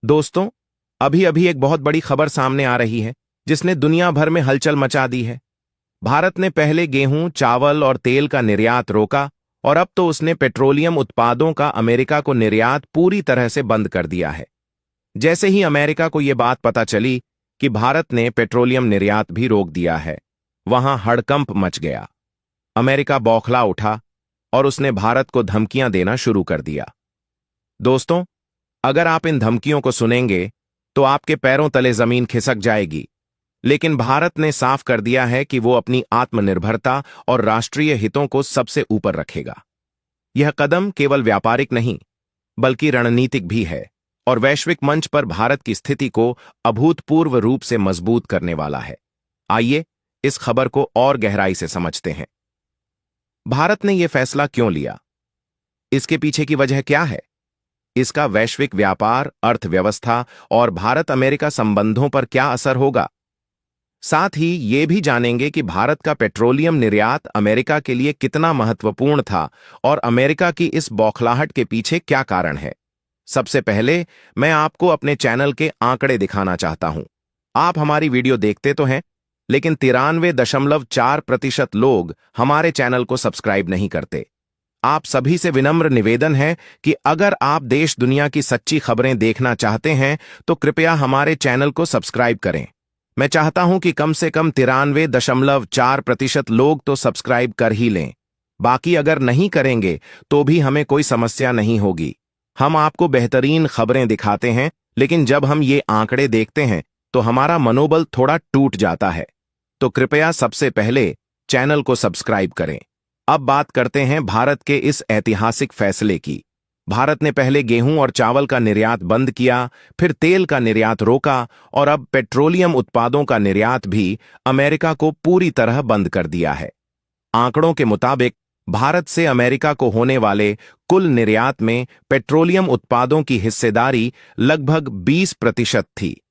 दोस्तों, अभी अभी एक बहुत बड़ी खबर सामने आ रही है जिसने दुनिया भर में हलचल मचा दी है। भारत ने पहले गेहूं, चावल और तेल का निर्यात रोका और अब तो उसने पेट्रोलियम उत्पादों का अमेरिका को निर्यात पूरी तरह से बंद कर दिया है। जैसे ही अमेरिका को यह बात पता चली कि भारत ने पेट्रोलियम निर्यात भी रोक दिया है, वहां हड़कंप मच गया। अमेरिका बौखला उठा और उसने भारत को धमकियां देना शुरू कर दिया। दोस्तों, अगर आप इन धमकियों को सुनेंगे तो आपके पैरों तले जमीन खिसक जाएगी। लेकिन भारत ने साफ कर दिया है कि वो अपनी आत्मनिर्भरता और राष्ट्रीय हितों को सबसे ऊपर रखेगा। यह कदम केवल व्यापारिक नहीं, बल्कि रणनीतिक भी है और वैश्विक मंच पर भारत की स्थिति को अभूतपूर्व रूप से मजबूत करने वाला है। आइए इस खबर को और गहराई से समझते हैं। भारत ने यह फैसला क्यों लिया? इसके पीछे की वजह क्या है? इसका वैश्विक व्यापार, अर्थव्यवस्था और भारत अमेरिका संबंधों पर क्या असर होगा? साथ ही ये भी जानेंगे कि भारत का पेट्रोलियम निर्यात अमेरिका के लिए कितना महत्वपूर्ण था और अमेरिका की इस बौखलाहट के पीछे क्या कारण है। सबसे पहले मैं आपको अपने चैनल के आंकड़े दिखाना चाहता हूं। आप हमारी वीडियो देखते तो हैं, लेकिन 93.4% लोग हमारे चैनल को सब्सक्राइब नहीं करते। आप सभी से विनम्र निवेदन है कि अगर आप देश दुनिया की सच्ची खबरें देखना चाहते हैं तो कृपया हमारे चैनल को सब्सक्राइब करें। मैं चाहता हूं कि कम से कम 93.4% लोग तो सब्सक्राइब कर ही लें। बाकी अगर नहीं करेंगे तो भी हमें कोई समस्या नहीं होगी। हम आपको बेहतरीन खबरें दिखाते हैं, लेकिन जब हम ये आंकड़े देखते हैं तो हमारा मनोबल थोड़ा टूट जाता है। तो कृपया सबसे पहले चैनल को सब्सक्राइब करें। अब बात करते हैं भारत के इस ऐतिहासिक फैसले की। भारत ने पहले गेहूं और चावल का निर्यात बंद किया, फिर तेल का निर्यात रोका और अब पेट्रोलियम उत्पादों का निर्यात भी अमेरिका को पूरी तरह बंद कर दिया है। आंकड़ों के मुताबिक भारत से अमेरिका को होने वाले कुल निर्यात में पेट्रोलियम उत्पादों की हिस्सेदारी लगभग 20% थी।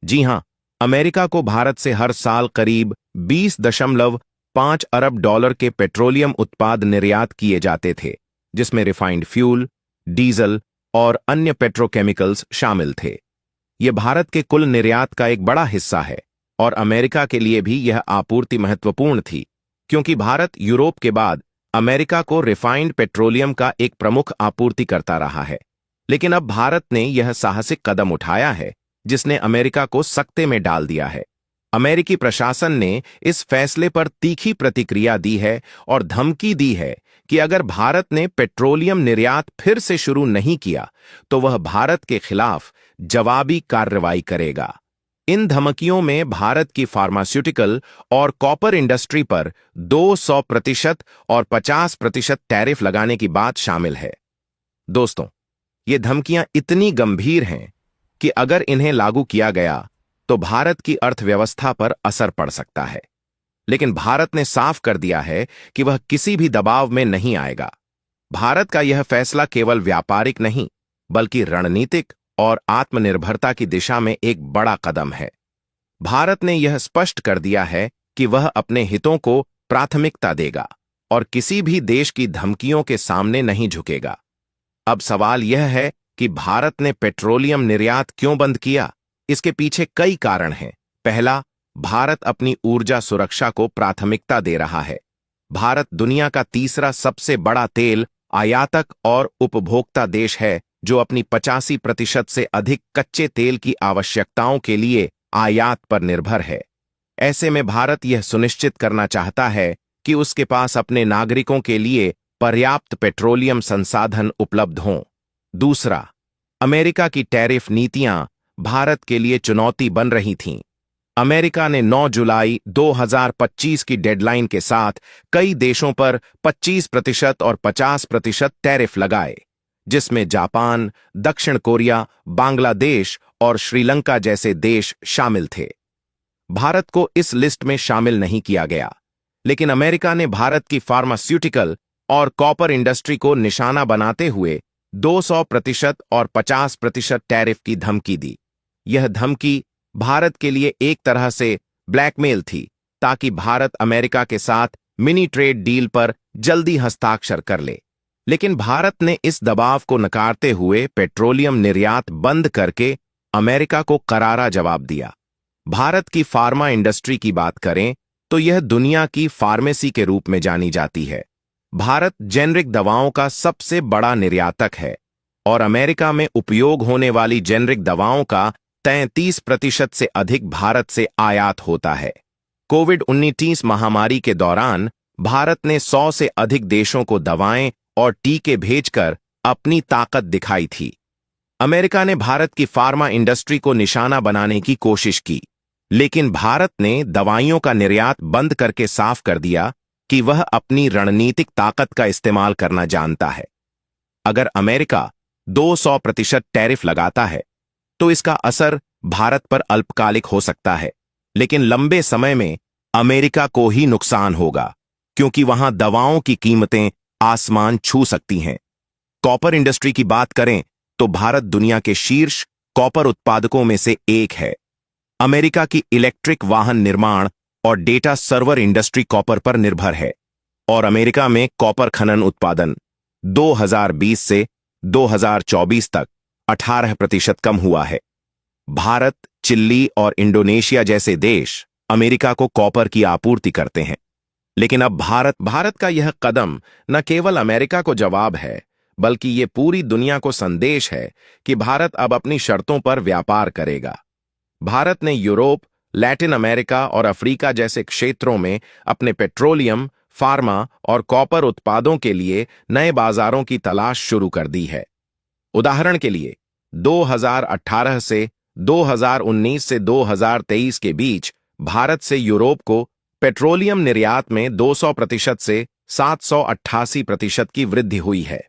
जी हां, अमेरिका को भारत से हर साल करीब 20.5 अरब डॉलर के पेट्रोलियम उत्पाद निर्यात किए जाते थे, जिसमें रिफाइंड फ्यूल, डीजल और अन्य पेट्रोकेमिकल्स शामिल थे। यह भारत के कुल निर्यात का एक बड़ा हिस्सा है और अमेरिका के लिए भी यह आपूर्ति महत्वपूर्ण थी, क्योंकि भारत यूरोप के बाद अमेरिका को रिफाइंड पेट्रोलियम का एक प्रमुख आपूर्तिकर्ता रहा है। लेकिन अब भारत ने यह साहसिक कदम उठाया है जिसने अमेरिका को सकते में डाल दिया है। अमेरिकी प्रशासन ने इस फैसले पर तीखी प्रतिक्रिया दी है और धमकी दी है कि अगर भारत ने पेट्रोलियम निर्यात फिर से शुरू नहीं किया तो वह भारत के खिलाफ जवाबी कार्रवाई करेगा। इन धमकियों में भारत की फार्मास्यूटिकल और कॉपर इंडस्ट्री पर 200% और 50% टैरिफ लगाने की बात शामिल है। दोस्तों, ये धमकियां इतनी गंभीर हैं कि अगर इन्हें लागू किया गया तो भारत की अर्थव्यवस्था पर असर पड़ सकता है। लेकिन भारत ने साफ कर दिया है कि वह किसी भी दबाव में नहीं आएगा। भारत का यह फैसला केवल व्यापारिक नहीं, बल्कि रणनीतिक और आत्मनिर्भरता की दिशा में एक बड़ा कदम है। भारत ने यह स्पष्ट कर दिया है कि वह अपने हितों को प्राथमिकता देगा और किसी भी देश की धमकियों के सामने नहीं झुकेगा। अब सवाल यह है कि भारत ने पेट्रोलियम निर्यात क्यों बंद किया? इसके पीछे कई कारण हैं। पहला, भारत अपनी ऊर्जा सुरक्षा को प्राथमिकता दे रहा है। भारत दुनिया का तीसरा सबसे बड़ा तेल आयातक और उपभोक्ता देश है, जो अपनी 85% से अधिक कच्चे तेल की आवश्यकताओं के लिए आयात पर निर्भर है। ऐसे में भारत यह सुनिश्चित करना चाहता है कि उसके पास अपने नागरिकों के लिए पर्याप्त पेट्रोलियम संसाधन उपलब्ध हों। दूसरा, अमेरिका की टैरिफ नीतियां भारत के लिए चुनौती बन रही थीं। अमेरिका ने 9 जुलाई 2025 की डेडलाइन के साथ कई देशों पर 25% और 50% टैरिफ लगाए, जिसमें जापान, दक्षिण कोरिया, बांग्लादेश और श्रीलंका जैसे देश शामिल थे। भारत को इस लिस्ट में शामिल नहीं किया गया, लेकिन अमेरिका ने भारत की फार्मास्यूटिकल और कॉपर इंडस्ट्री को निशाना बनाते हुए 200% और 50% टैरिफ की धमकी दी। यह धमकी भारत के लिए एक तरह से ब्लैकमेल थी, ताकि भारत अमेरिका के साथ मिनी ट्रेड डील पर जल्दी हस्ताक्षर कर ले। लेकिन भारत ने इस दबाव को नकारते हुए पेट्रोलियम निर्यात बंद करके अमेरिका को करारा जवाब दिया। भारत की फार्मा इंडस्ट्री की बात करें तो यह दुनिया की फार्मेसी के रूप में जानी जाती है। भारत जेनरिक दवाओं का सबसे बड़ा निर्यातक है और अमेरिका में उपयोग होने वाली जेनरिक दवाओं का 33% से अधिक भारत से आयात होता है। कोविड-19 महामारी के दौरान भारत ने 100 से अधिक देशों को दवाएं और टीके भेजकर अपनी ताकत दिखाई थी। अमेरिका ने भारत की फार्मा इंडस्ट्री को निशाना बनाने की कोशिश की, लेकिन भारत ने दवाइयों का निर्यात बंद करके साफ कर दिया कि वह अपनी रणनीतिक ताकत का इस्तेमाल करना जानता है। अगर अमेरिका 200% टैरिफ लगाता है तो इसका असर भारत पर अल्पकालिक हो सकता है, लेकिन लंबे समय में अमेरिका को ही नुकसान होगा, क्योंकि वहां दवाओं की कीमतें आसमान छू सकती हैं। कॉपर इंडस्ट्री की बात करें तो भारत दुनिया के शीर्ष कॉपर उत्पादकों में से एक है। अमेरिका की इलेक्ट्रिक वाहन निर्माण और डेटा सर्वर इंडस्ट्री कॉपर पर निर्भर है और अमेरिका में कॉपर खनन उत्पादन 2020 से 2024 तक 18% कम हुआ है। भारत, चिली और इंडोनेशिया जैसे देश अमेरिका को कॉपर की आपूर्ति करते हैं, लेकिन अब भारत का यह कदम न केवल अमेरिका को जवाब है, बल्कि ये पूरी दुनिया को संदेश है कि भारत अब अपनी शर्तों पर व्यापार करेगा। भारत ने यूरोप, लैटिन अमेरिका और अफ्रीका जैसे क्षेत्रों में अपने पेट्रोलियम, फार्मा और कॉपर उत्पादों के लिए नए बाजारों की तलाश शुरू कर दी है। उदाहरण के लिए 2018 से 2019 से 2023 के बीच भारत से यूरोप को पेट्रोलियम निर्यात में 200% से 788% की वृद्धि हुई है।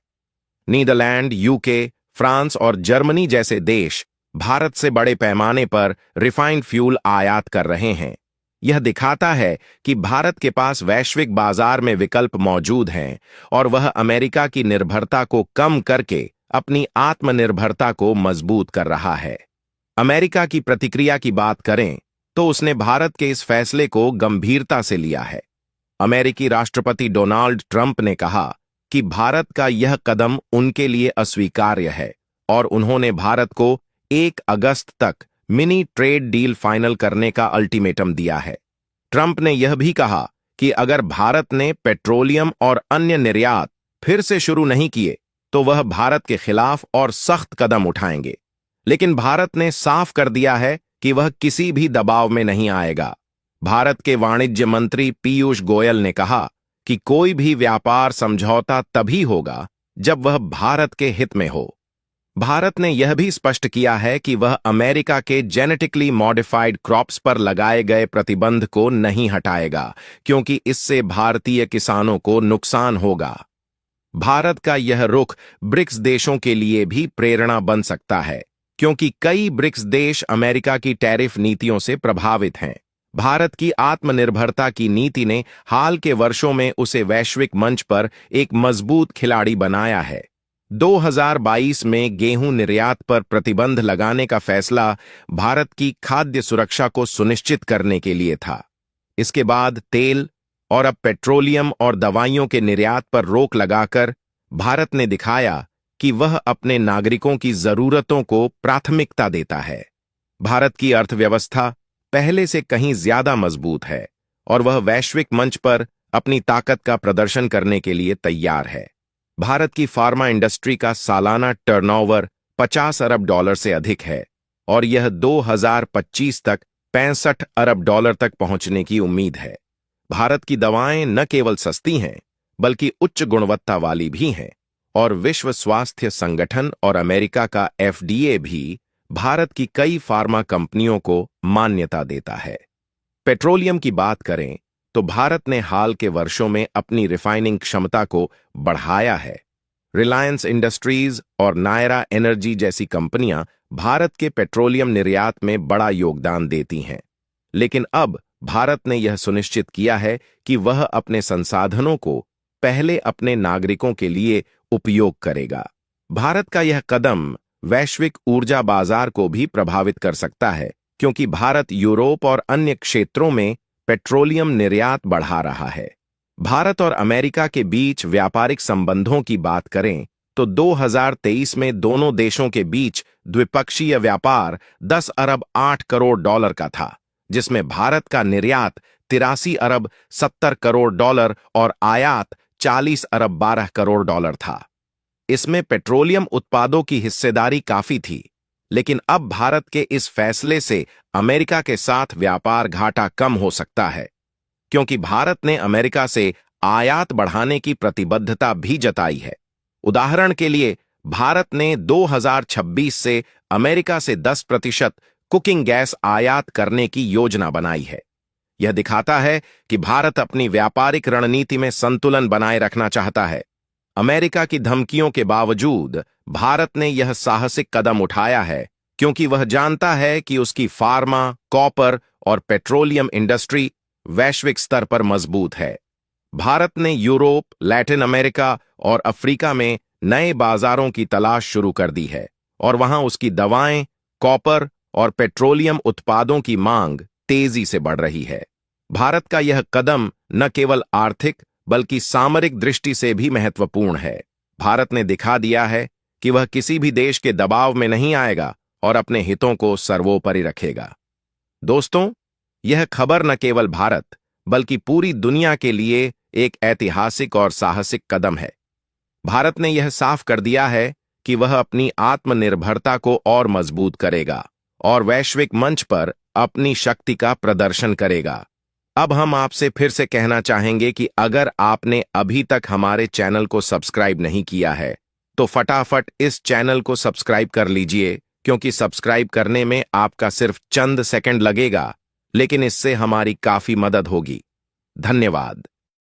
नीदरलैंड, यूके, फ्रांस और जर्मनी जैसे देश भारत से बड़े पैमाने पर रिफाइंड फ्यूल आयात कर रहे हैं। यह दिखाता है कि भारत के पास वैश्विक बाजार में विकल्प मौजूद हैं और वह अमेरिका की निर्भरता को कम करके अपनी आत्मनिर्भरता को मजबूत कर रहा है। अमेरिका की प्रतिक्रिया की बात करें तो उसने भारत के इस फैसले को गंभीरता से लिया है। अमेरिकी राष्ट्रपति डोनाल्ड ट्रंप ने कहा कि भारत का यह कदम उनके लिए अस्वीकार्य है और उन्होंने भारत को 1 अगस्त तक मिनी ट्रेड डील फाइनल करने का अल्टीमेटम दिया है। ट्रंप ने यह भी कहा कि अगर भारत ने पेट्रोलियम और अन्य निर्यात फिर से शुरू नहीं किए तो वह भारत के खिलाफ और सख्त कदम उठाएंगे। लेकिन भारत ने साफ कर दिया है कि वह किसी भी दबाव में नहीं आएगा। भारत के वाणिज्य मंत्री पीयूष गोयल ने कहा कि कोई भी व्यापार समझौता तभी होगा जब वह भारत के हित में हो। भारत ने यह भी स्पष्ट किया है कि वह अमेरिका के जेनेटिकली मॉडिफाइड क्रॉप्स पर लगाए गए प्रतिबंध को नहीं हटाएगा, क्योंकि इससे भारतीय किसानों को नुकसान होगा। भारत का यह रुख ब्रिक्स देशों के लिए भी प्रेरणा बन सकता है, क्योंकि कई ब्रिक्स देश अमेरिका की टैरिफ नीतियों से प्रभावित हैं। भारत की आत्मनिर्भरता की नीति ने हाल के वर्षों में उसे वैश्विक मंच पर एक मजबूत खिलाड़ी बनाया है। 2022 में गेहूं निर्यात पर प्रतिबंध लगाने का फैसला भारत की खाद्य सुरक्षा को सुनिश्चित करने के लिए था। इसके बाद तेल और अब पेट्रोलियम और दवाइयों के निर्यात पर रोक लगाकर भारत ने दिखाया कि वह अपने नागरिकों की जरूरतों को प्राथमिकता देता है। भारत की अर्थव्यवस्था पहले से कहीं ज्यादा मजबूत है और वह वैश्विक मंच पर अपनी ताकत का प्रदर्शन करने के लिए तैयार है। भारत की फार्मा इंडस्ट्री का सालाना टर्नओवर $50 अरब से अधिक है और यह 2025 तक $65 अरब तक पहुंचने की उम्मीद है। भारत की दवाएं न केवल सस्ती हैं, बल्कि उच्च गुणवत्ता वाली भी हैं और विश्व स्वास्थ्य संगठन और अमेरिका का FDA भी भारत की कई फार्मा कंपनियों को मान्यता देता है। पेट्रोलियम की बात करें तो भारत ने हाल के वर्षों में अपनी रिफाइनिंग क्षमता को बढ़ाया है। रिलायंस इंडस्ट्रीज और नायरा एनर्जी जैसी कंपनियां भारत के पेट्रोलियम निर्यात में बड़ा योगदान देती हैं। लेकिन अब भारत ने यह सुनिश्चित किया है कि वह अपने संसाधनों को पहले अपने नागरिकों के लिए उपयोग करेगा। भारत का यह कदम वैश्विक ऊर्जा बाजार को भी प्रभावित कर सकता है, क्योंकि भारत यूरोप और अन्य क्षेत्रों में पेट्रोलियम निर्यात बढ़ा रहा है। भारत और अमेरिका के बीच व्यापारिक संबंधों की बात करें तो 2023 में दोनों देशों के बीच द्विपक्षीय व्यापार 10 अरब 8 करोड़ डॉलर का था, जिसमें भारत का निर्यात 83 अरब 70 करोड़ डॉलर और आयात 40 अरब 12 करोड़ डॉलर था। इसमें पेट्रोलियम उत्पादों की हिस्सेदारी काफी थी, लेकिन अब भारत के इस फैसले से अमेरिका के साथ व्यापार घाटा कम हो सकता है, क्योंकि भारत ने अमेरिका से आयात बढ़ाने की प्रतिबद्धता भी जताई है। उदाहरण के लिए, भारत ने 2026 से अमेरिका से 10% कुकिंग गैस आयात करने की योजना बनाई है। यह दिखाता है कि भारत अपनी व्यापारिक रणनीति में संतुलन बनाए रखना चाहता है। अमेरिका की धमकियों के बावजूद भारत ने यह साहसिक कदम उठाया है, क्योंकि वह जानता है कि उसकी फार्मा, कॉपर और पेट्रोलियम इंडस्ट्री वैश्विक स्तर पर मजबूत है। भारत ने यूरोप, लैटिन अमेरिका और अफ्रीका में नए बाजारों की तलाश शुरू कर दी है और वहां उसकी दवाएं, कॉपर और पेट्रोलियम उत्पादों की मांग तेजी से बढ़ रही है। भारत का यह कदम न केवल आर्थिक बल्कि सामरिक दृष्टि से भी महत्वपूर्ण है। भारत ने दिखा दिया है कि वह किसी भी देश के दबाव में नहीं आएगा और अपने हितों को सर्वोपरि रखेगा। दोस्तों, यह खबर न केवल भारत बल्कि पूरी दुनिया के लिए एक ऐतिहासिक और साहसिक कदम है। भारत ने यह साफ कर दिया है कि वह अपनी आत्मनिर्भरता को और मजबूत करेगा और वैश्विक मंच पर अपनी शक्ति का प्रदर्शन करेगा। अब हम आपसे फिर से कहना चाहेंगे कि अगर आपने अभी तक हमारे चैनल को सब्सक्राइब नहीं किया है, तो फटाफट इस चैनल को सब्सक्राइब कर लीजिए, क्योंकि सब्सक्राइब करने में आपका सिर्फ चंद सेकंड लगेगा, लेकिन इससे हमारी काफी मदद होगी। धन्यवाद।